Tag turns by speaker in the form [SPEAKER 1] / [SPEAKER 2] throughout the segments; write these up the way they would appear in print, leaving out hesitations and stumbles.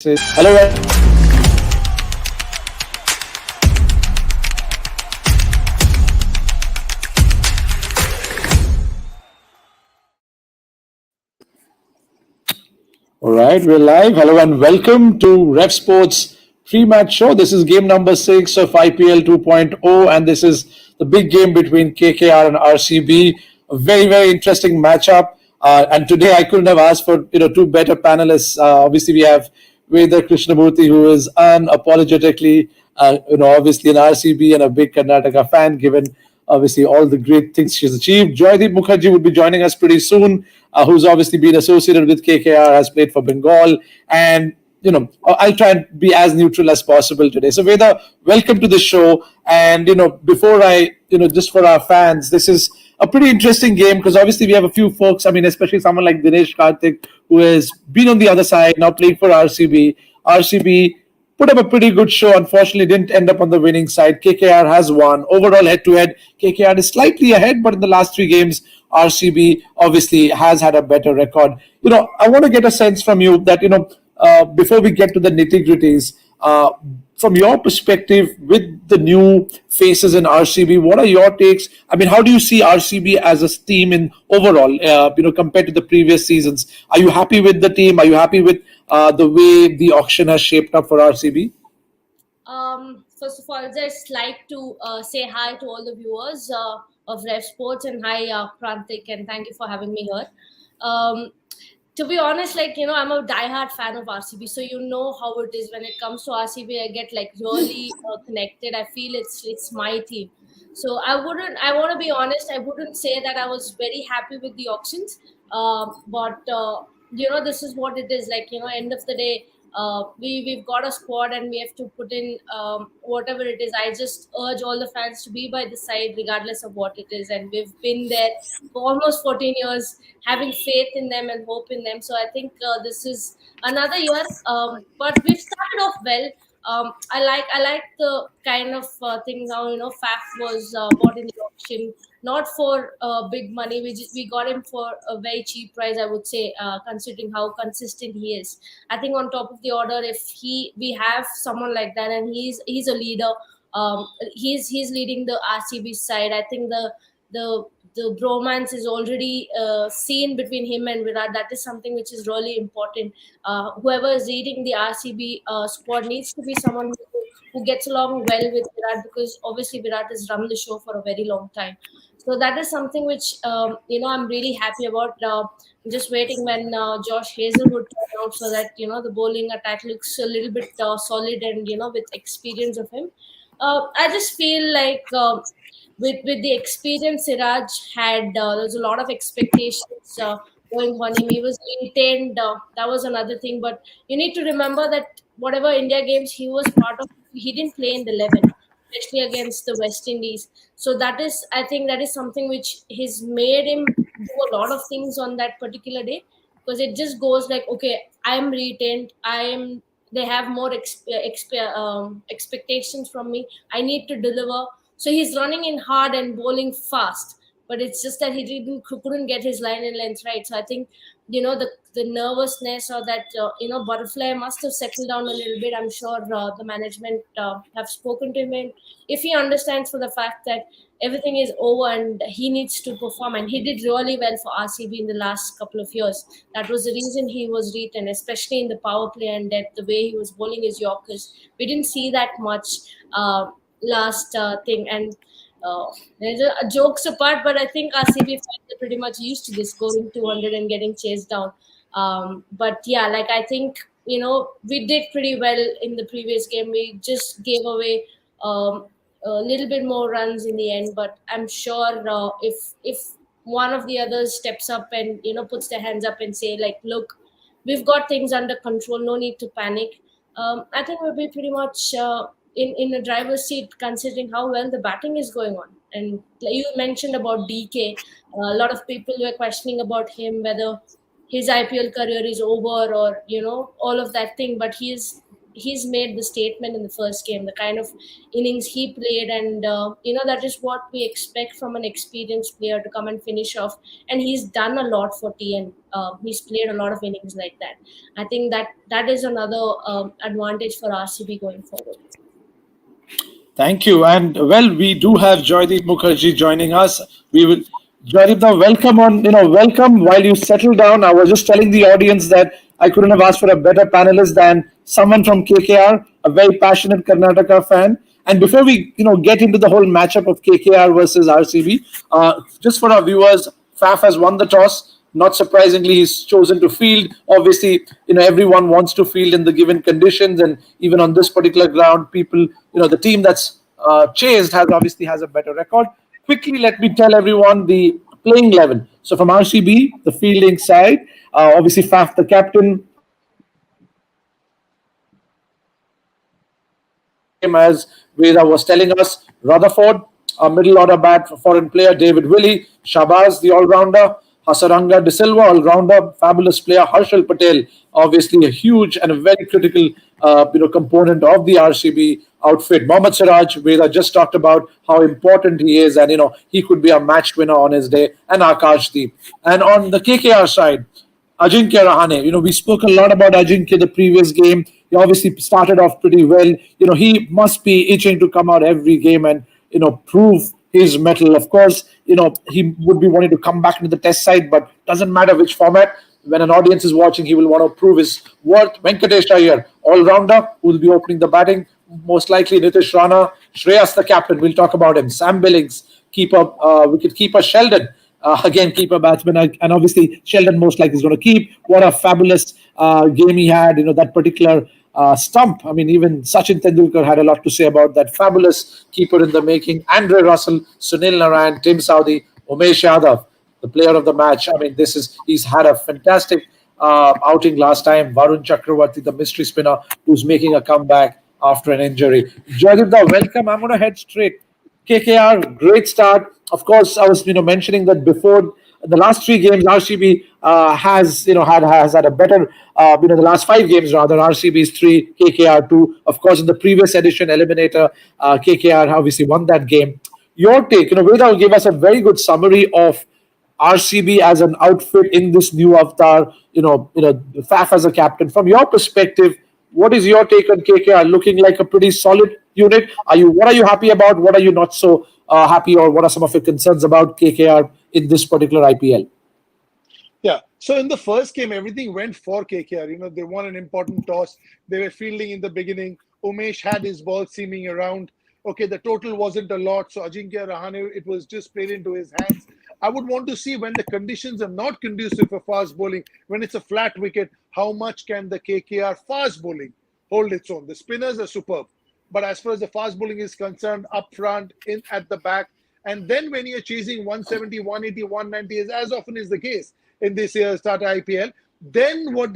[SPEAKER 1] Hello. All right, we're live. Hello and welcome to Ref Sports pre-match show. This is game number 6 of IPL 2.0, and this is the big game between KKR and RCB. A very interesting matchup. And today I couldn't have asked for two better panelists. Obviously, we have Veda Krishnamurthy, who is unapologetically obviously an RCB and a big Karnataka fan, given obviously all the great things she's achieved. Joydeep Mukherjee will be joining us pretty soon, who's obviously been associated with KKR, has played for Bengal, and I'll try and be as neutral as possible today. So Veda, welcome to the show. And before I, just for our fans, this is a pretty interesting game because obviously we have a few folks. I mean, especially someone like Dinesh Karthik, who has been on the other side, now playing for RCB. RCB put up a pretty good show. Unfortunately, didn't end up on the winning side. KKR has won. Overall, head-to-head, KKR is slightly ahead, but in the last 3 games, RCB obviously has had a better record. I want to get a sense from you that, before we get to the nitty-gritties, from your perspective, with the new faces in RCB, what are your takes? I mean, how do you see RCB as a team in overall, compared to the previous seasons? Are you happy with the team? Are you happy with the way the auction has shaped up for RCB?
[SPEAKER 2] First of all, I'd just like to say hi to all the viewers of Rev Sports, and hi, Prantik, and thank you for having me here. To be honest, I'm a diehard fan of RCB, so you know how it is when it comes to RCB. I get really connected. I feel it's my team. So I want to be honest. I wouldn't say that I was very happy with the auctions, but this is what it is. End of the day, we've got a squad and we have to put in whatever it is. I just urge all the fans to be by the side regardless of what it is, and we've been there for almost 14 years, having faith in them and hope in them. So I think this is another year, but we've started off well. I like the kind of thing now. Faf was bought in the auction, not for big money. We got him for a very cheap price, I would say, considering how consistent he is. I think on top of the order, if we have someone like that, and he's a leader. He's leading the RCB side. I think the the bromance is already seen between him and Virat. That is something which is really important. Whoever is leading the RCB squad needs to be someone who gets along well with Virat, because obviously Virat has run the show for a very long time. So that is something which I'm really happy about. Just waiting when Josh Hazelwood turn out, so that the bowling attack looks a little bit solid, and with experience of him. I just feel like with the experience Siraj had, there was a lot of expectations going on him. He was retained. That was another thing. But you need to remember that whatever India games he was part of, he didn't play in the 11, especially against the West Indies. So I think that is something which has made him do a lot of things on that particular day, because it just goes like, okay, I'm retained. They have more expectations from me. I need to deliver. So he's running in hard and bowling fast, but it's just that couldn't get his line and length right. So I think the nervousness, or that butterfly must have settled down a little bit. I'm sure the management have spoken to him, and if he understands for the fact that everything is over and he needs to perform, and he did really well for RCB in the last couple of years. That was the reason he was retained, especially in the power play, and that the way he was bowling his Yorkers. We didn't see that much last thing. And there's a jokes apart, but I think RCB fans are pretty much used to this, going 200 and getting chased down. But yeah, I think we did pretty well in the previous game. We just gave away a little bit more runs in the end, but I'm sure if one of the others steps up and puts their hands up and say, like, look, we've got things under control, no need to panic. I think we'll be pretty much in a driver's seat, considering how well the batting is going on. And you mentioned about DK. A lot of people were questioning about him, whether his IPL career is over, or all of that thing. But he's he's made the statement in the first game, the kind of innings he played, and that is what we expect from an experienced player to come and finish off. And he's done a lot for TN. He's played a lot of innings like that. I think that is another advantage for RCB going forward.
[SPEAKER 1] Thank you. And well, we do have Joydeep Mukherjee joining us. We will, Joydeep, now welcome on, welcome while you settle down. I was just telling the audience that I couldn't have asked for a better panelist than someone from KKR, a very passionate Karnataka fan. And before we, get into the whole matchup of KKR versus RCB, just for our viewers, Faf has won the toss. Not surprisingly, he's chosen to field. Obviously, everyone wants to field in the given conditions, and even on this particular ground, people, the team that's chased has a better record. Quickly, let me tell everyone the playing level. So from RCB, the fielding side, obviously Faf, the captain, as Veda was telling us. Rutherford, a middle order bat foreign player. David Willey, Shabazz, the all rounder. Hasaranga De Silva, all rounder, fabulous player. Harshal Patel, obviously a huge and a very critical component of the RCB outfit. Mohammad Siraj, Veda just talked about how important he is, and he could be a match winner on his day. And Akashdeep. And on the KKR side, Ajinkya Rahane. We spoke a lot about Ajinkya the previous game. He obviously started off pretty well. He must be itching to come out every game and, prove his mettle. Of course, he would be wanting to come back into the test side, but doesn't matter which format. When an audience is watching, he will want to prove his worth. Venkatesh Iyer, all-rounder, who will be opening the batting. Most likely Nitish Rana. Shreyas, the captain. We'll talk about him. Sam Billings, keeper, wicket keeper. Sheldon, again, keeper batsman, and obviously Sheldon most likely is going to keep. What a fabulous game he had, that particular stump. I mean, even Sachin Tendulkar had a lot to say about that fabulous keeper in the making. Andre Russell, Sunil Narayan, Tim Saudi, Umesh Yadav, the player of the match. I mean, he's had a fantastic outing last time. Varun Chakravarti, the mystery spinner, who's making a comeback after an injury. Jagibda, welcome. I'm going to head straight. KKR, great start. Of course, I was mentioning that before the last three games, RCB has had a better the last five games rather. RCB is 3, KKR 2. Of course, in the previous edition eliminator, KKR obviously won that game. Your take, Veda will give us a very good summary of RCB as an outfit in this new avatar. Faf as a captain. From your perspective, what is your take on KKR? Looking like a pretty solid unit. What are you happy about? What are you not so happy, or what are some of your concerns about KKR in this particular IPL?
[SPEAKER 3] Yeah. So in the first game, everything went for KKR. They won an important toss. They were fielding in the beginning. Umesh had his ball seaming around. Okay, the total wasn't a lot. So Ajinkya Rahane, it was just played into his hands. I would want to see, when the conditions are not conducive for fast bowling, when it's a flat wicket, how much can the KKR fast bowling hold its own? The spinners are superb. But as far as the fast bowling is concerned, up front, in at the back, and then when you're chasing 170, 180, 190, as often is the case in this year's TATA IPL, then what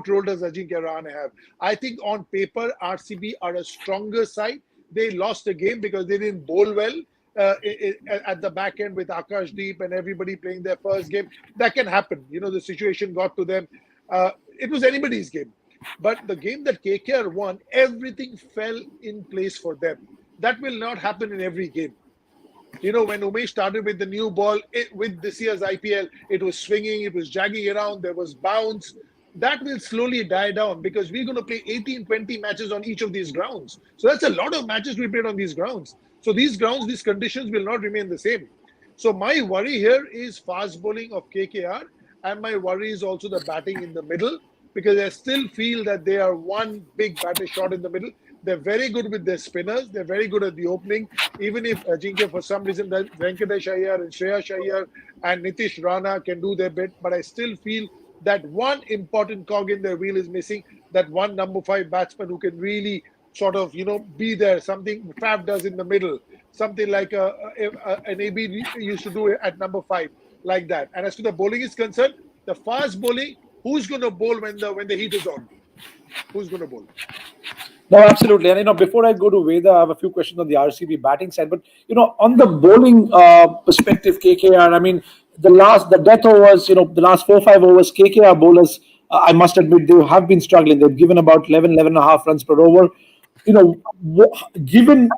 [SPEAKER 3] role does Ajinkya Rahane have? I think on paper, RCB are a stronger side. They lost a game because they didn't bowl well at the back end with Akashdeep and everybody playing their first game. That can happen. The situation got to them. It was anybody's game. But the game that KKR won, everything fell in place for them. That will not happen in every game. When Umesh started with the new ball, with this year's IPL, it was swinging, it was jagging around, there was bounce. That will slowly die down because we're going to play 18, 20 matches on each of these grounds. So that's a lot of matches we played on these grounds. So these grounds, these conditions will not remain the same. So my worry here is fast bowling of KKR, and my worry is also the batting in the middle, because I still feel that they are one big batter shot in the middle. They're very good with their spinners. They're very good at the opening. Even if Ajinkya, for some reason, that Venkatesh Iyer and Shreyas Iyer and Nitish Rana can do their bit, but I still feel that one important cog in their wheel is missing, that one number 5 batsman who can really sort of, be there, something Faf does in the middle, something like an AB used to do at number 5, like that. And as to the bowling is concerned, the fast bowling, who's going to bowl when the heat is on? Who's going to bowl?
[SPEAKER 1] No, absolutely. And before I go to Veda, I have a few questions on the RCB batting side. But on the bowling perspective, KKR, I mean, the death overs, the last 4-5 overs, KKR bowlers I must admit they have been struggling. They've given about 11 and a half runs per over. Given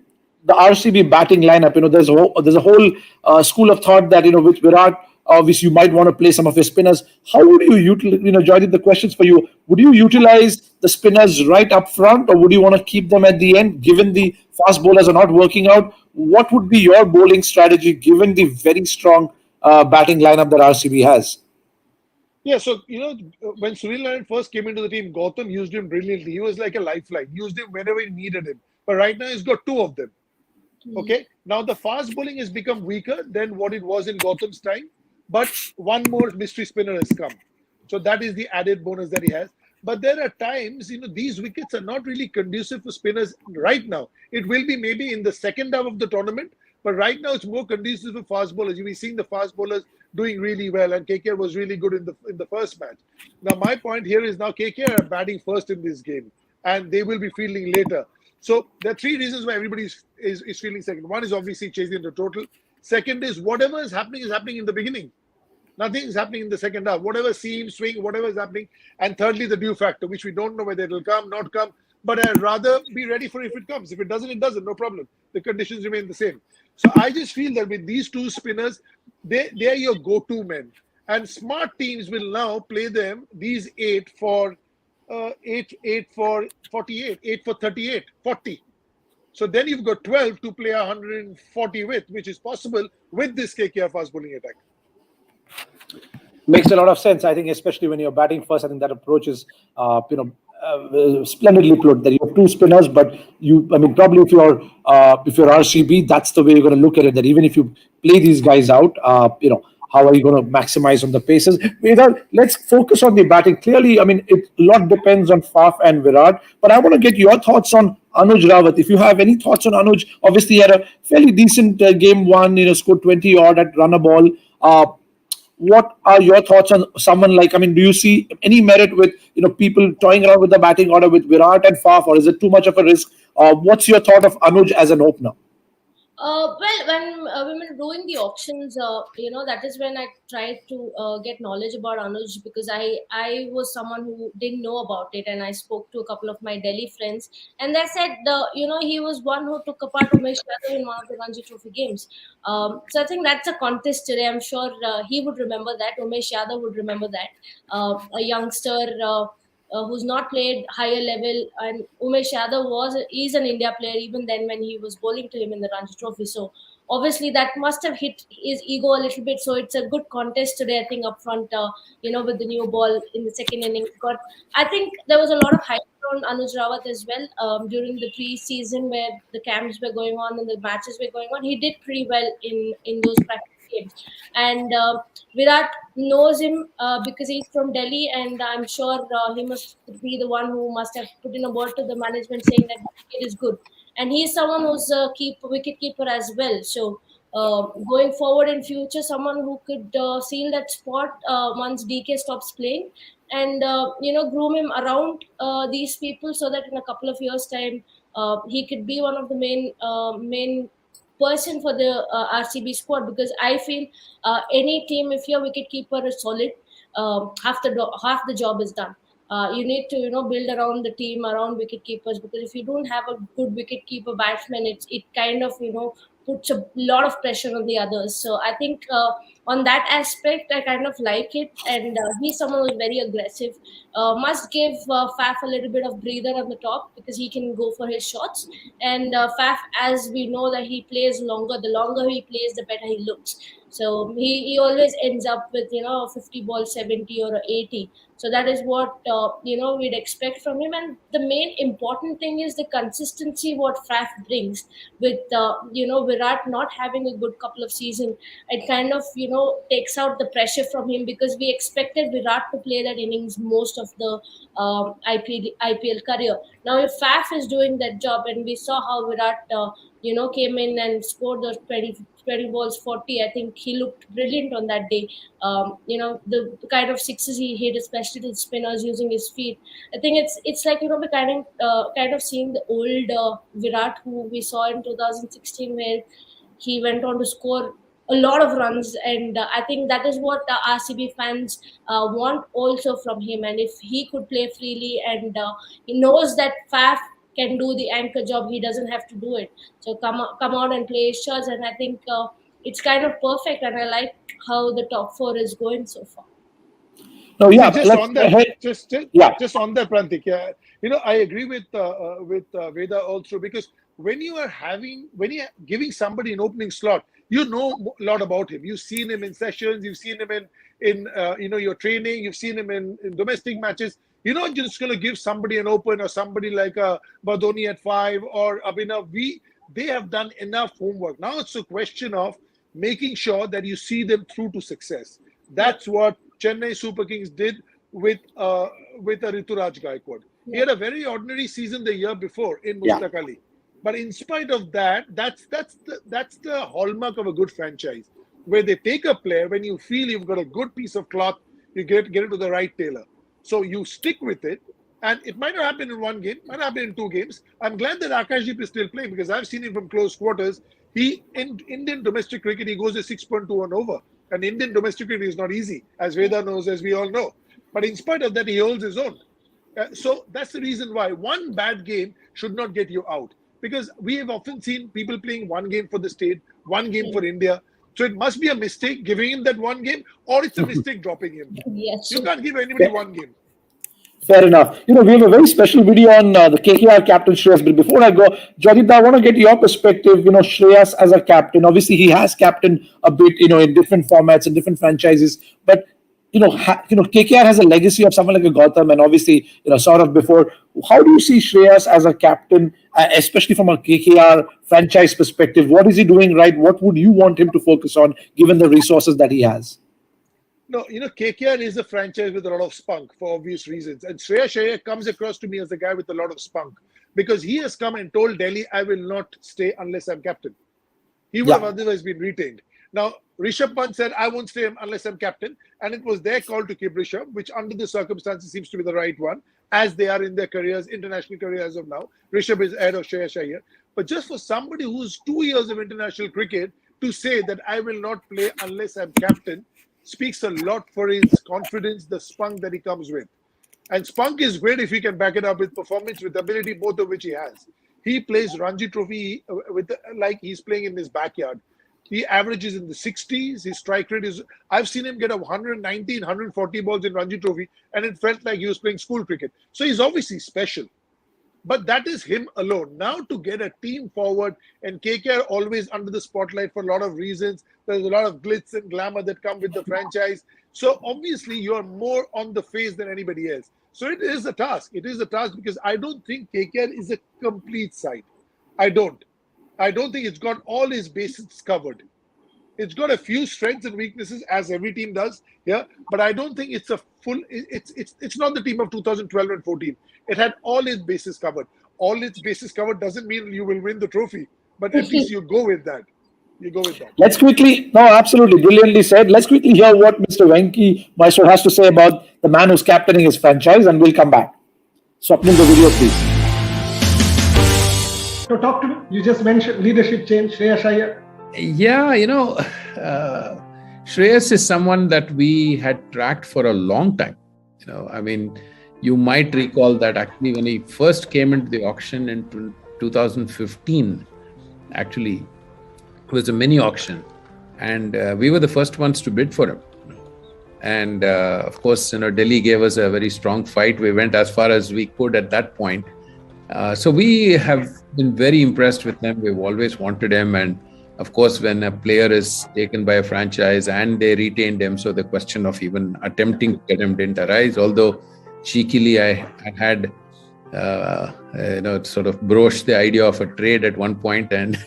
[SPEAKER 1] the RCB batting lineup, there's a whole school of thought that with Virat, obviously you might want to play some of your spinners. How would you utilize? Joining the questions for you, would you utilize the spinners right up front, or would you want to keep them at the end? Given the fast bowlers are not working out, what would be your bowling strategy given the very strong batting lineup that RCB has?
[SPEAKER 3] Yeah, so when Sunil Narine first came into the team, Gautam used him brilliantly. He was like a lifeline. Used him whenever he needed him. But right now he's got two of them. Okay. Now the fast bowling has become weaker than what it was in Gautam's time, but one more mystery spinner has come. So that is the added bonus that he has. But there are times, these wickets are not really conducive for spinners right now. It will be maybe in the second half of the tournament, but right now it's more conducive for fast bowlers. You'll be seeing the fast bowlers doing really well, and KKR was really good in the first match. Now my point here is now KKR are batting first in this game, and they will be fielding later. So there are three reasons why everybody is feeling second. One is obviously chasing the total. Second is happening in the beginning. Nothing is happening in the second half. Whatever seam, swing, whatever is happening. And thirdly, the due factor, which we don't know whether it will come, not come. But I'd rather be ready for it if it comes. If it doesn't, it doesn't. No problem. The conditions remain the same. So I just feel that with these two spinners, they are your go-to men. And smart teams will now play them these eight for 48, 8 for 38, 40. So then you've got 12 to play 140 with, which is possible with this KKR fast bowling attack.
[SPEAKER 1] Makes a lot of sense. I think, especially when you're batting first, I think that approach is, splendidly put. That you have two spinners, but probably if you're RCB, that's the way you're going to look at it. That even if you play these guys out, how are you going to maximize on the paces? Let's focus on the batting. Clearly, a lot depends on Faf and Virat, but I want to get your thoughts on Anuj Rawat. If you have any thoughts on Anuj, obviously he had a fairly decent game one. Scored 20 odd at run a ball. What are your thoughts on someone like? Do you see any merit with people toying around with the batting order with Virat and Faf, or is it too much of a risk? What's your thought of Anuj as an opener?
[SPEAKER 2] Well, when we were doing the auctions, that is when I tried to get knowledge about Anuj, because I was someone who didn't know about it, and I spoke to a couple of my Delhi friends, and they said he was one who took a part of Umesh Yadav in one of the Ranji Trophy games. So I think that's a contest today. I'm sure he would remember that. Umesh Yadav would remember that. A youngster. Who's not played higher level, and Umesh Yadav is an India player even then when he was bowling to him in the Ranji Trophy. So obviously that must have hit his ego a little bit. So it's a good contest today, I think, up front. With the new ball in the second innings. But I think there was a lot of hype on Anuj Rawat as well during the pre-season where the camps were going on and the matches were going on. He did pretty well in those practice games, and Virat knows him because he's from Delhi, and I'm sure he must be the one who must have put in a word to the management saying that it is good. And he's someone who's a wicket keeper as well. So going forward in future, someone who could seal that spot once DK stops playing, and groom him around these people so that in a couple of years' time he could be one of the main person for the RCB squad, because I feel any team, if your wicket keeper is solid, half the job is done. You need to build around the team around wicket keepers, because if you don't have a good wicket keeper batsman, it kind of puts a lot of pressure on the others. So I think on that aspect I kind of like it, and he's someone who's very aggressive. Must give Faf a little bit of breather on the top because he can go for his shots. And Faf, as we know, that he plays longer. The longer he plays, the better he looks. So he always ends up with 50 ball 70 or 80. So that is what we'd expect from him. And the main important thing is the consistency what Faf brings. With Virat not having a good couple of seasons, it kind of takes out the pressure from him, because we expected Virat to play that innings most of the IPL career. Now if Faf is doing that job, and we saw how Virat came in and scored those 20 balls 40, I think he looked brilliant on that day. The kind of sixes he hit, especially to the spinners using his feet. I think it's like we're kind of seeing the old Virat who we saw in 2016, where he went on to score a lot of runs, and I think that is what the RCB fans want also from him. And if he could play freely, and he knows that Faf can do the anchor job, he doesn't have to do it. So come out and play his shots, and I think it's kind of perfect. And I like how the top four is going so far.
[SPEAKER 1] No,
[SPEAKER 3] See,
[SPEAKER 1] yeah,
[SPEAKER 3] just
[SPEAKER 1] let's
[SPEAKER 3] on that,
[SPEAKER 1] head.
[SPEAKER 3] just just,
[SPEAKER 1] Yeah,
[SPEAKER 3] just on that, Prantik. Yeah, I agree with Veda also, because when you're giving somebody an opening slot, you know a lot about him. You've seen him in sessions, you've seen him in your training, you've seen him in domestic matches. You're not just going to give somebody an open, or somebody like Badoni at 5 or Abhinav. They have done enough homework. Now it's a question of making sure that you see them through to success.
[SPEAKER 2] Yep.
[SPEAKER 3] That's what Chennai Super Kings did with a Rituraj Gaikwad. He
[SPEAKER 2] Yep.
[SPEAKER 3] had a very ordinary season the year before in
[SPEAKER 1] yeah.
[SPEAKER 3] Mushtaq Ali, but in spite of that, that's the hallmark of a good franchise, where they take a player when you feel you've got a good piece of cloth, you get it to the right tailor, so you stick with it. And it might not happen in one game, might happen in 2 games. I'm glad that Akashdeep is still playing, because I've seen him from close quarters. He in Indian domestic cricket, he goes a 6.2 on over. And Indian domestic cricket is not easy, as Veda knows, as we all know. But in spite of that, he holds his own. So that's the reason why one bad game should not get you out. Because we have often seen people playing one game for the state, one game for India. So it must be a mistake giving him that one game, or it's a mistake dropping him.
[SPEAKER 2] Yes.
[SPEAKER 3] You can't give anybody one game.
[SPEAKER 1] Fair enough. We have a very special video on the KKR captain Shreyas. But before I go, Jadip, I want to get your perspective. Shreyas as a captain. Obviously, he has captained a bit, in different formats and different franchises. But KKR has a legacy of someone like a Gautam, and obviously, Saurav before. How do you see Shreyas as a captain, especially from a KKR franchise perspective? What is he doing right? What would you want him to focus on, given the resources that he has?
[SPEAKER 3] No, KKR is a franchise with a lot of spunk for obvious reasons. And Shreyas Iyer comes across to me as a guy with a lot of spunk, because he has come and told Delhi, I will not stay unless I'm captain. He would have otherwise been retained. Now, Rishabh Pant said, I won't stay unless I'm captain. And it was their call to keep Rishabh, which under the circumstances seems to be the right one, as they are in their careers, international career as of now. Rishabh is ahead of Shreyas Iyer. But just for somebody who's 2 years of international cricket to say that I will not play unless I'm captain, speaks a lot for his confidence, the spunk that he comes with. And spunk is great if he can back it up with performance, with ability, both of which he has. He plays Ranji Trophy like he's playing in his backyard. He averages in the 60s. His strike rate is... I've seen him get 119, 140 balls in Ranji Trophy, and it felt like he was playing school cricket. So he's obviously special. But that is him alone. Now to get a team forward, and KKR always under the spotlight for a lot of reasons. There's a lot of glitz and glamour that come with the franchise. So obviously you're more on the face than anybody else. So it is a task. It is a task, because I don't think KKR is a complete side. I don't think it's got all his bases covered. It's got a few strengths and weaknesses, as every team does. Yeah, but I don't think it's a full. It's not the team of 2012 and 14. It had all its bases covered. All its bases covered doesn't mean you will win the trophy, but at least you go with that.
[SPEAKER 1] Let's quickly, no, absolutely, brilliantly said. Let's quickly hear what Mr. Venky Mysore has to say about the man who's captaining his franchise, and we'll come back. Swapnil, the video, please.
[SPEAKER 4] So talk to me. You just mentioned leadership change, Shreyas Iyer.
[SPEAKER 5] Yeah, Shreyas is someone that we had tracked for a long time. You might recall that actually when he first came into the auction in 2015, actually, it was a mini auction, and we were the first ones to bid for him. And of course, Delhi gave us a very strong fight. We went as far as we could at that point. So we have been very impressed with him. We've always wanted him. And of course, when a player is taken by a franchise and they retained him, so the question of even attempting to get him didn't arise. Although cheekily, I had sort of broached the idea of a trade at one point, and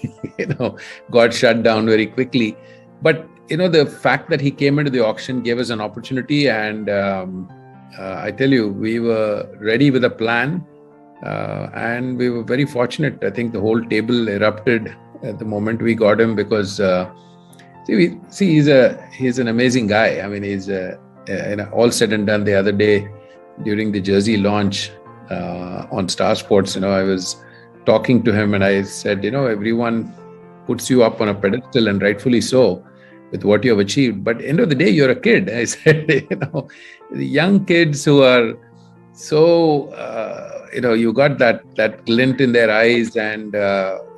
[SPEAKER 5] got shut down very quickly. But the fact that he came into the auction gave us an opportunity, and I tell you, we were ready with a plan, and we were very fortunate. I think the whole table erupted at the moment we got him, because he's an amazing guy. He's all said and done. The other day during the jersey launch on Star Sports, I was talking to him and I said, everyone puts you up on a pedestal, and rightfully so. with what you have achieved. But end of the day, you're a kid. I said, the young kids who are so, you got that glint in their eyes. And,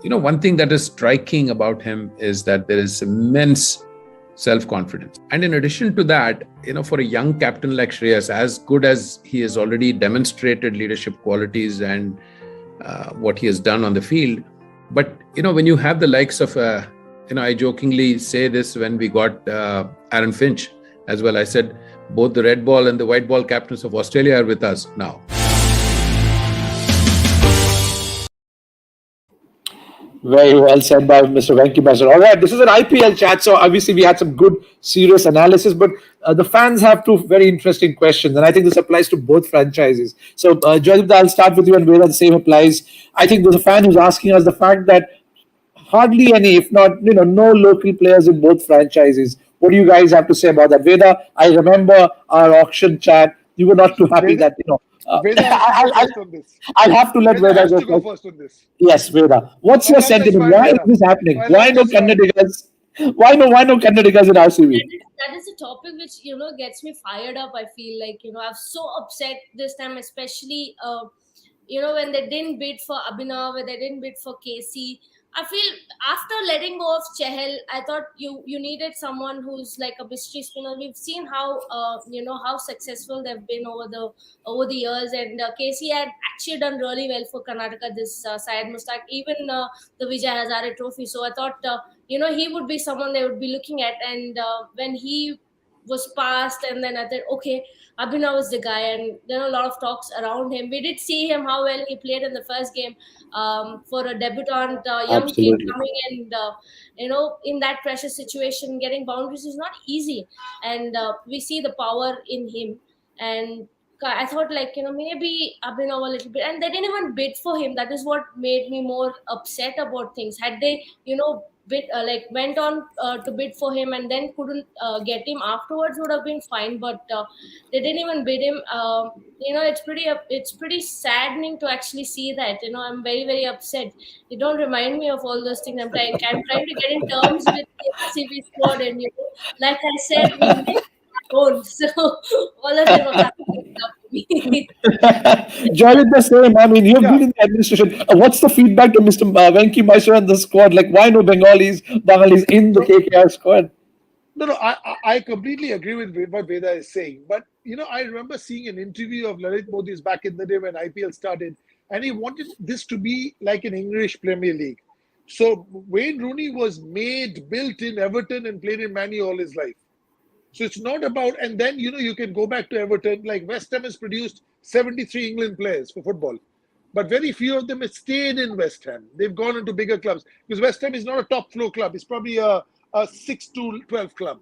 [SPEAKER 5] one thing that is striking about him is that there is immense self-confidence. And in addition to that, for a young captain like Shreyas, as good as he has already demonstrated leadership qualities and what he has done on the field, but, when you have the likes of, I jokingly say this when we got Aaron Finch as well. I said, both the red ball and the white ball captains of Australia are with us now.
[SPEAKER 1] Very well said by Mr. Venky Mysore. All right, this is an IPL chat, so obviously we had some good, serious analysis, but the fans have two very interesting questions, and I think this applies to both franchises. So, Jayadipta, I'll start with you, and Veda, the same applies. I think there's a fan who's asking us the fact that hardly any, if not, no local players in both franchises. What do you guys have to say about that? Veda, I remember our auction chat. You were not too happy
[SPEAKER 3] Veda,
[SPEAKER 1] that.
[SPEAKER 3] Veda has to go first on this.
[SPEAKER 1] I'll have to let
[SPEAKER 3] Veda
[SPEAKER 1] Veda
[SPEAKER 3] has
[SPEAKER 1] go
[SPEAKER 3] to go
[SPEAKER 1] first.
[SPEAKER 3] first on this.
[SPEAKER 1] Yes, Veda. What's your sentiment?
[SPEAKER 3] fine,
[SPEAKER 1] Why is
[SPEAKER 3] Veda.
[SPEAKER 1] this happening?
[SPEAKER 3] Well,
[SPEAKER 1] Why no
[SPEAKER 3] that's fine.
[SPEAKER 1] Kannadigas? Why no Kannadigas in RCB?
[SPEAKER 2] That is a topic which gets me fired up. I feel like I'm so upset this time, especially when they didn't bid for Abhinav, when they didn't bid for Casey. I feel after letting go of Chahal, I thought you needed someone who's like a mystery spinner. We've seen how how successful they've been over the years, and Casey had actually done really well for Karnataka this Syed Mushtaq, even the Vijay Hazare Trophy. So I thought he would be someone they would be looking at, and when he was passed, and then I thought, okay, Abhinav was the guy, and there were a lot of talks around him. We did see him how well he played in the first game for a debutant young kid
[SPEAKER 1] Absolutely.
[SPEAKER 2] coming, and in that pressure situation, getting boundaries is not easy, and we see the power in him. And I thought, like, maybe Abhinav a little bit, and they didn't even bid for him. That is what made me more upset about things. Had they, bid went on to bid for him and then couldn't get him afterwards, would have been fine. But they didn't even bid him. It's pretty saddening to actually see that. I'm very, very upset. You don't remind me of all those things. I'm trying to get in terms with the RCB squad, and like I said, we make own. So all of them are coming up to me.
[SPEAKER 1] Join the same. I mean, you've
[SPEAKER 3] Yeah.
[SPEAKER 1] been in the administration. What's the feedback to Mr. Venky Mysore and the squad? Like, why no Bengalis in the KKR squad?
[SPEAKER 3] No, I completely agree with what Veda is saying. But, I remember seeing an interview of Lalit Modi's back in the day when IPL started, and he wanted this to be like an English Premier League. So Wayne Rooney was built in Everton and played in Man U all his life. So it's not about, and then, you can go back to Everton. Like West Ham has produced 73 England players for football, but very few of them have stayed in West Ham. They've gone into bigger clubs because West Ham is not a top floor club. It's probably a 6 to 12 club.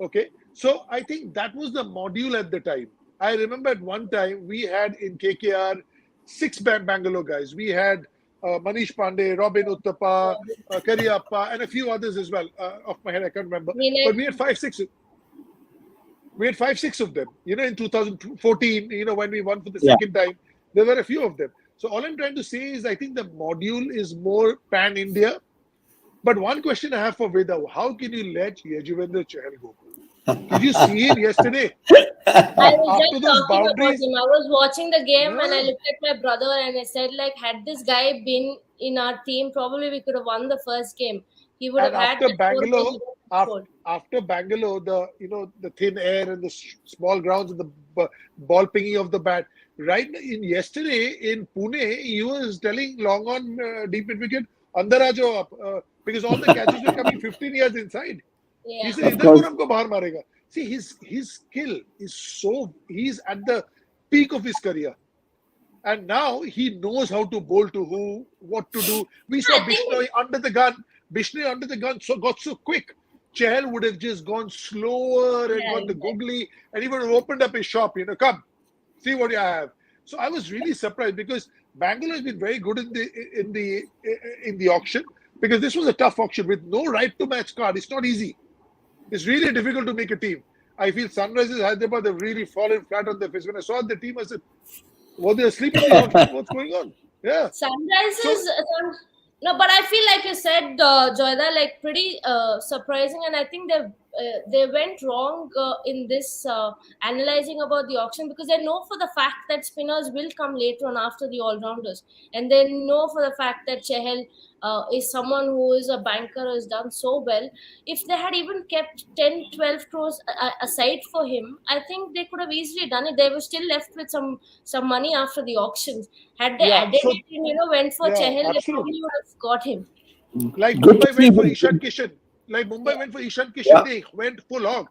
[SPEAKER 3] Okay. So I think that was the module at the time. I remember at one time we had in KKR 6 Bangalore guys. We had Manish Pandey, Robin Uttapa, Kariappa, and a few others as well. Off my head, I can't remember. But we had 5-6. We had 5-6 of them. In 2014, when we won for the second time, there were a few of them. So all I'm trying to say is I think the module is more pan-India. But one question I have for Veda, how can you let Yajuvendra Chahal go? Did you see him yesterday?
[SPEAKER 2] I was
[SPEAKER 3] After
[SPEAKER 2] just
[SPEAKER 3] those
[SPEAKER 2] talking about
[SPEAKER 3] boundaries,
[SPEAKER 2] him. I was watching the game, and I
[SPEAKER 3] yeah.
[SPEAKER 2] looked at my brother and I said, like, had this guy been in our team, probably we could have won the first game. He would have
[SPEAKER 3] And
[SPEAKER 2] had
[SPEAKER 3] after
[SPEAKER 2] that
[SPEAKER 3] Bangalore,
[SPEAKER 2] scored.
[SPEAKER 3] after Bangalore, the thin air and the small grounds and the ball pinging of the bat. Right yesterday in Pune, he was telling long on deep mid wicket, "Andar aa jao aap," because all the catches were coming 15 yards inside.
[SPEAKER 2] Yeah.
[SPEAKER 3] He said, "Idhar ko humko bahar marega." See, his skill is he's at the peak of his career. And now he knows how to bowl to who, what to do. We saw
[SPEAKER 2] I think-
[SPEAKER 3] Bishnoi under the gun. Bishnoi under the gun got so quick. Chahal would have just gone slower and got the googly, and he would have opened up his shop. Come, see what you have. So I was really surprised because Bangalore has been very good in the auction, because this was a tough auction with no right to match card. It's not easy. It's really difficult to make a team. I feel Sunrisers Hyderabad have really fallen flat on their face. When I saw the team, I said, "Were they asleep in the auction? What's going on?" Yeah.
[SPEAKER 2] Sunrisers, No, but I feel like you said, Joyda, like pretty surprising, and I think they went wrong in this analyzing about the auction, because they know for the fact that spinners will come later on after the all rounders, and they know for the fact that Chahal is someone who is a banker, who has done so well. If they had even kept 10, 12 crores aside for him, I think they could have easily done it. They were still left with some money after the auctions. Had they
[SPEAKER 3] Yeah,
[SPEAKER 2] added
[SPEAKER 3] so
[SPEAKER 2] it and went for
[SPEAKER 3] yeah,
[SPEAKER 2] Chahal, they
[SPEAKER 3] absolutely.
[SPEAKER 2] probably would have got him.
[SPEAKER 3] Like
[SPEAKER 1] Good to
[SPEAKER 3] Mumbai
[SPEAKER 1] see.
[SPEAKER 3] went for Ishan Kishan. Like Mumbai
[SPEAKER 2] Yeah,
[SPEAKER 3] went for Ishan Kishan,
[SPEAKER 1] Yeah.
[SPEAKER 3] they went full hog.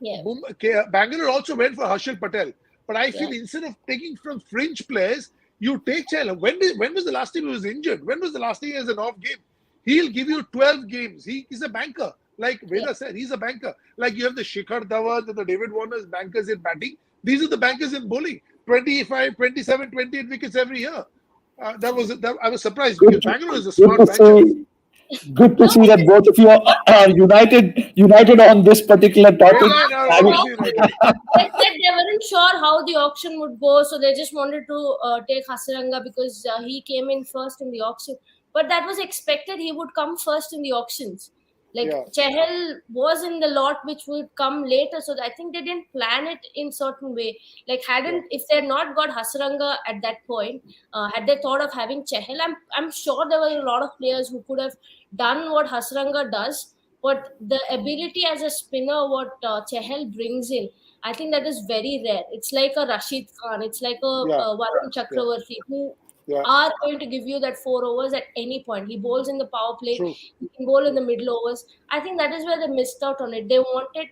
[SPEAKER 2] yeah,
[SPEAKER 3] Bangalore also went for Harshal Patel. But I
[SPEAKER 2] yeah,
[SPEAKER 3] feel instead of taking from fringe players, you take Chahal. When was the last time he was injured? When was the last time he has an off game? He'll give you 12 games. He's a banker. Like
[SPEAKER 2] yeah.
[SPEAKER 3] Veda said, he's a banker. Like you have the Shikhar Dhawan and the David Warner's bankers in batting. These are the bankers in bowling. 25, 27, 28 wickets every year. I was surprised because
[SPEAKER 1] Good to,
[SPEAKER 3] Bangalore is a
[SPEAKER 1] good
[SPEAKER 3] smart
[SPEAKER 1] to
[SPEAKER 3] franchise.
[SPEAKER 1] see. Good to
[SPEAKER 2] No,
[SPEAKER 1] see that both of you are united on this particular topic.
[SPEAKER 3] Mine are
[SPEAKER 1] I mean,
[SPEAKER 3] also United.
[SPEAKER 2] they said they weren't sure how the auction would go, so they just wanted to take Hasaranga because he came in first in the auction. But that was expected; he would come first in the auctions. Like
[SPEAKER 3] Yeah,
[SPEAKER 2] Chahal was in the lot which would come later, so I think they didn't plan it in certain way. Like
[SPEAKER 3] yeah.
[SPEAKER 2] hadn't if they had not got Hasaranga at that point, had they thought of having Chahal, I'm sure there were a lot of players who could have done what Hasaranga does, but the ability as a spinner, what Chahal brings in, I think that is very rare. It's like a Rashid Khan, it's like a,
[SPEAKER 3] Yeah,
[SPEAKER 2] Varun
[SPEAKER 3] yeah,
[SPEAKER 2] Chakravarti, who
[SPEAKER 3] yeah.
[SPEAKER 2] are going to give you that 4 overs at any point. He bowls in the power play,
[SPEAKER 3] True,
[SPEAKER 2] he can bowl in
[SPEAKER 3] true.
[SPEAKER 2] the middle overs. I think that is where they missed out on it. They wanted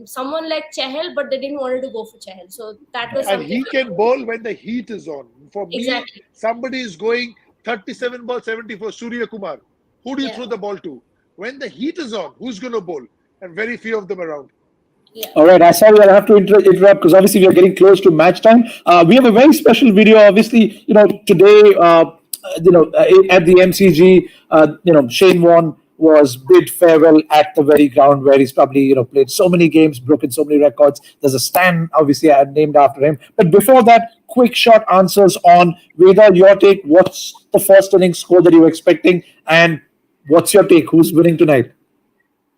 [SPEAKER 2] someone like Chahal, but they didn't want to go for Chahal. So that was
[SPEAKER 3] And
[SPEAKER 2] something.
[SPEAKER 3] he can bowl when the heat is on. For me,
[SPEAKER 2] Exactly.
[SPEAKER 3] somebody is going 37 ball 70 for Surya Kumar. Who do you
[SPEAKER 2] Yeah.
[SPEAKER 3] throw the ball to? When the heat is on, who's going to bowl? And very few of them around.
[SPEAKER 2] Yeah.
[SPEAKER 1] all right, I sorry I'll have to interrupt because obviously we are getting close to match time. We have a very special video. Obviously, today, at the MCG, Shane Warne was bid farewell at the very ground where he's probably played so many games, broken so many records. There's a stand obviously named after him. But before that, quick short answers on Veda, your take. What's the first inning score that you were expecting, and what's your take? Who's winning tonight?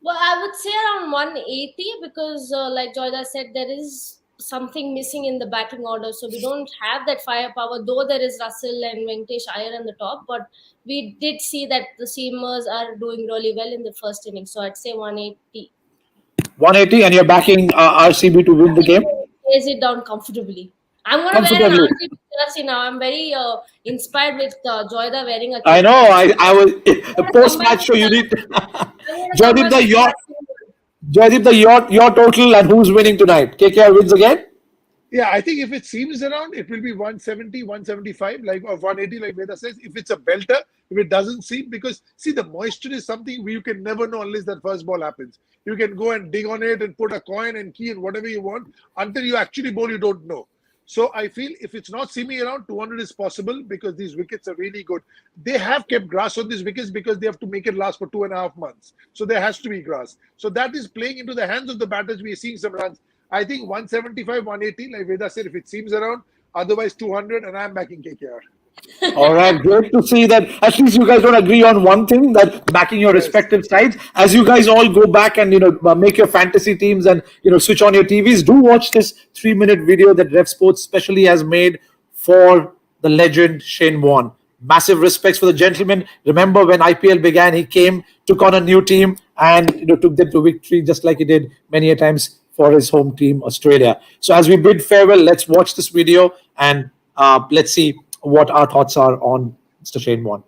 [SPEAKER 2] Well, I would say around 180 because, like Joyda said, there is something missing in the batting order. So we don't have that firepower, though there is Russell and Venkatesh Iyer on the top. But we did see that the seamers are doing really well in the first inning. So I'd say 180.
[SPEAKER 1] 180, and you're backing RCB to win the game
[SPEAKER 2] Plays it down comfortably. I'm going to wear an
[SPEAKER 1] comfortably.
[SPEAKER 2] RCB jersey now. I'm very inspired with Joyda wearing a
[SPEAKER 1] I know.
[SPEAKER 2] KKR.
[SPEAKER 1] I was
[SPEAKER 2] I'm going to
[SPEAKER 1] post
[SPEAKER 2] combine
[SPEAKER 1] match show.
[SPEAKER 2] with
[SPEAKER 1] You
[SPEAKER 2] that.
[SPEAKER 1] need
[SPEAKER 2] I'm going to
[SPEAKER 1] Joydeep
[SPEAKER 2] combine
[SPEAKER 1] the
[SPEAKER 2] with
[SPEAKER 1] your
[SPEAKER 2] that.
[SPEAKER 1] Joydeep the your total and who's winning tonight? KKR wins again.
[SPEAKER 3] Yeah, I think if it seems around, it will be 170, 175, like or 180, like Veda says. If it's a belter, if it doesn't seem, because see, the moisture is something you can never know unless that first ball happens. You can go and dig on it and put a coin and key and whatever you want. Until you actually bowl, you don't know. So I feel if it's not seeming around, 200 is possible because these wickets are really good. They have kept grass on these wickets because they have to make it last for 2.5 months. So there has to be grass. So that is playing into the hands of the batters. We are seeing some runs. I think 175, 180, like Veda said, if it seems around, otherwise 200, and I'm backing KKR.
[SPEAKER 1] All right, great to see that at least you guys don't agree on one thing, that backing your
[SPEAKER 3] Yes.
[SPEAKER 1] respective sides. As you guys all go back and make your fantasy teams and switch on your TVs, do watch this 3-minute video that Rev Sports specially has made for the legend Shane Warne. Massive respects for the gentleman. Remember when IPL began, he came, took on a new team, and took them to victory just like he did many a times for his home team, Australia. So as we bid farewell, let's watch this video and let's see what our thoughts are on Mr. Shane Warne.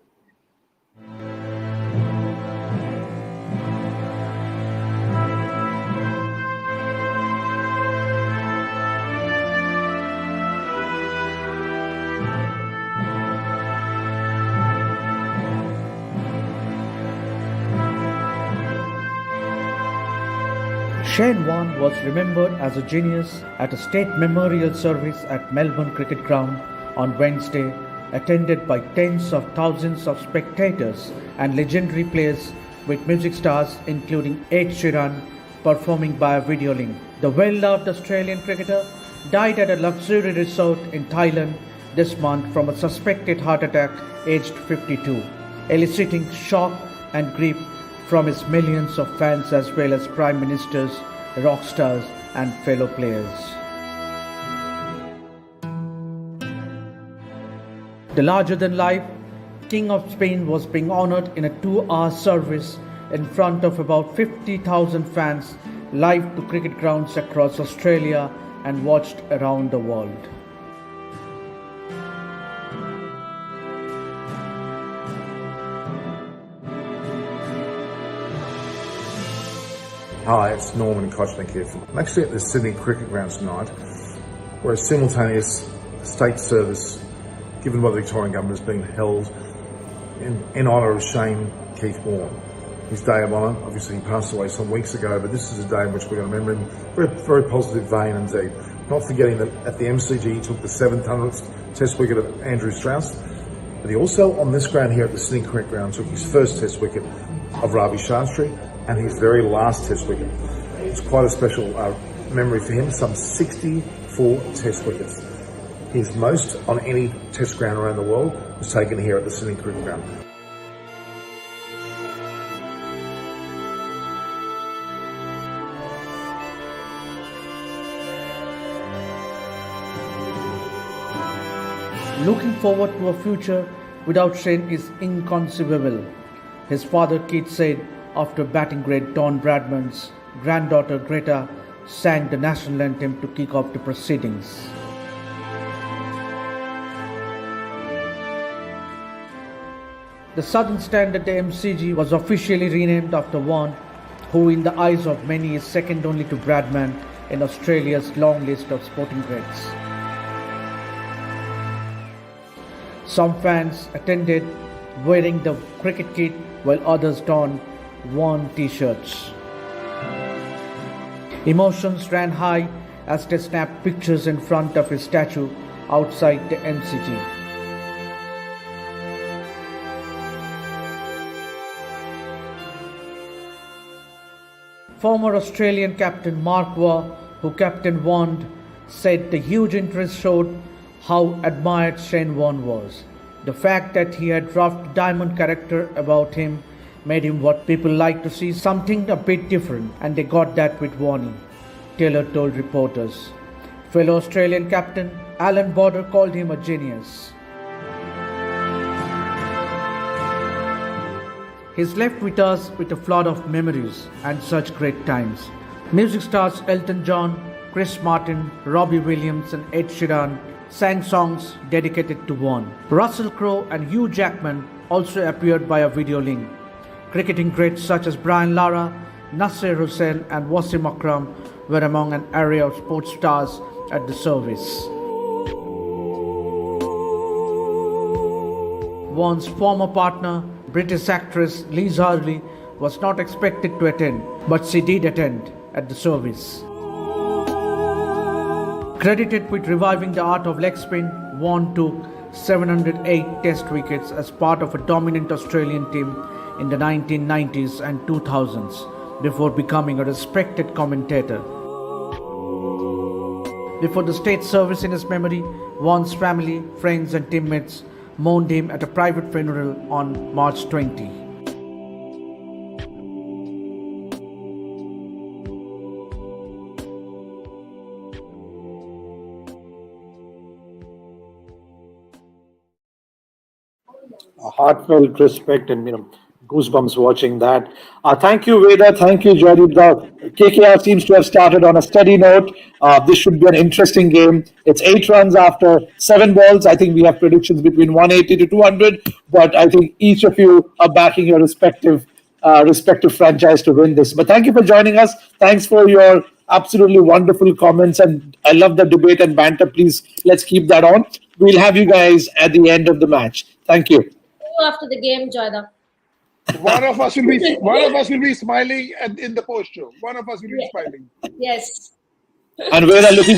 [SPEAKER 6] Shane Warne was remembered as a genius at a state memorial service at Melbourne Cricket Ground on Wednesday, attended by tens of thousands of spectators and legendary players, with music stars including Ed Sheeran performing by video link. The well-loved Australian cricketer died at a luxury resort in Thailand this month from a suspected heart attack, aged 52. eliciting shock and grief from his millions of fans as well as prime ministers, rock stars, and fellow players. The larger-than-life King of Spain was being honoured in a 2-hour service in front of about 50,000 fans live to cricket grounds across Australia and watched around the world.
[SPEAKER 7] Hi, it's Norman Kochnick here. I'm actually at the Sydney Cricket Ground tonight, where a simultaneous state service given by the Victorian Government is being held in honour of Shane Keith Warne. His day of honour, obviously he passed away some weeks ago, but this is a day in which we're going to remember him in a very positive vein indeed. Not forgetting that at the MCG he took the 700th Test wicket of Andrew Strauss, but he also on this ground here at the Sydney Cricket Ground took his first Test wicket of Ravi Shastri and his very last Test wicket. It's quite a special memory for him, some 64 Test wickets. His most on any Test ground around the world was taken here at the Sydney Cricket Ground.
[SPEAKER 6] Looking forward to a future without Shane is inconceivable, his father Keith said after batting great Don Bradman's granddaughter Greta sang the national anthem to kick off the proceedings. The Southern Stand at the MCG was officially renamed after Warne, who in the eyes of many is second only to Bradman in Australia's long list of sporting greats. Some fans attended wearing the cricket kit while others donned Warne t-shirts. Emotions ran high as they snapped pictures in front of his statue outside the MCG. Former Australian captain Mark Waugh, who captained Warne, said the huge interest showed how admired Shane Warne was. The fact that he had rough diamond character about him made him what people like to see, something a bit different, and they got that with Warne, Taylor told reporters. Fellow Australian captain Alan Border called him a genius. He's left with us with a flood of memories and such great times. Music stars Elton John, Chris Martin, Robbie Williams and Ed Sheeran sang songs dedicated to Warne. Russell Crowe and Hugh Jackman also appeared by a video link. Cricketing greats such as Brian Lara, Nasser Hussain and Wasim Akram were among an array of sports stars at the service. Warne's former partner, British actress Liz Hurley, was not expected to attend, but she did attend at the service. Credited with reviving the art of leg spin, Warne took 708 Test wickets as part of a dominant Australian team in the 1990s and 2000s before becoming a respected commentator. Before the state service in his memory, Warne's family, friends and teammates mourned him at a private funeral on March 20.
[SPEAKER 1] A heartfelt respect and goosebumps watching that. Thank you, Veda. Thank you, Jaideep. The KKR seems to have started on a steady note. This should be an interesting game. It's 8 runs after 7 balls. I think we have predictions between 180 to 200, but I think each of you are backing your respective franchise to win this. But thank you for joining us. Thanks for your absolutely wonderful comments, and I love the debate and banter. Please, let's keep that on. We'll have you guys at the end of the match. Thank you.
[SPEAKER 2] After the game, Joyda.
[SPEAKER 3] One of us will be smiling in the post show. One of us will be smiling.
[SPEAKER 2] Yes.
[SPEAKER 1] And we're looking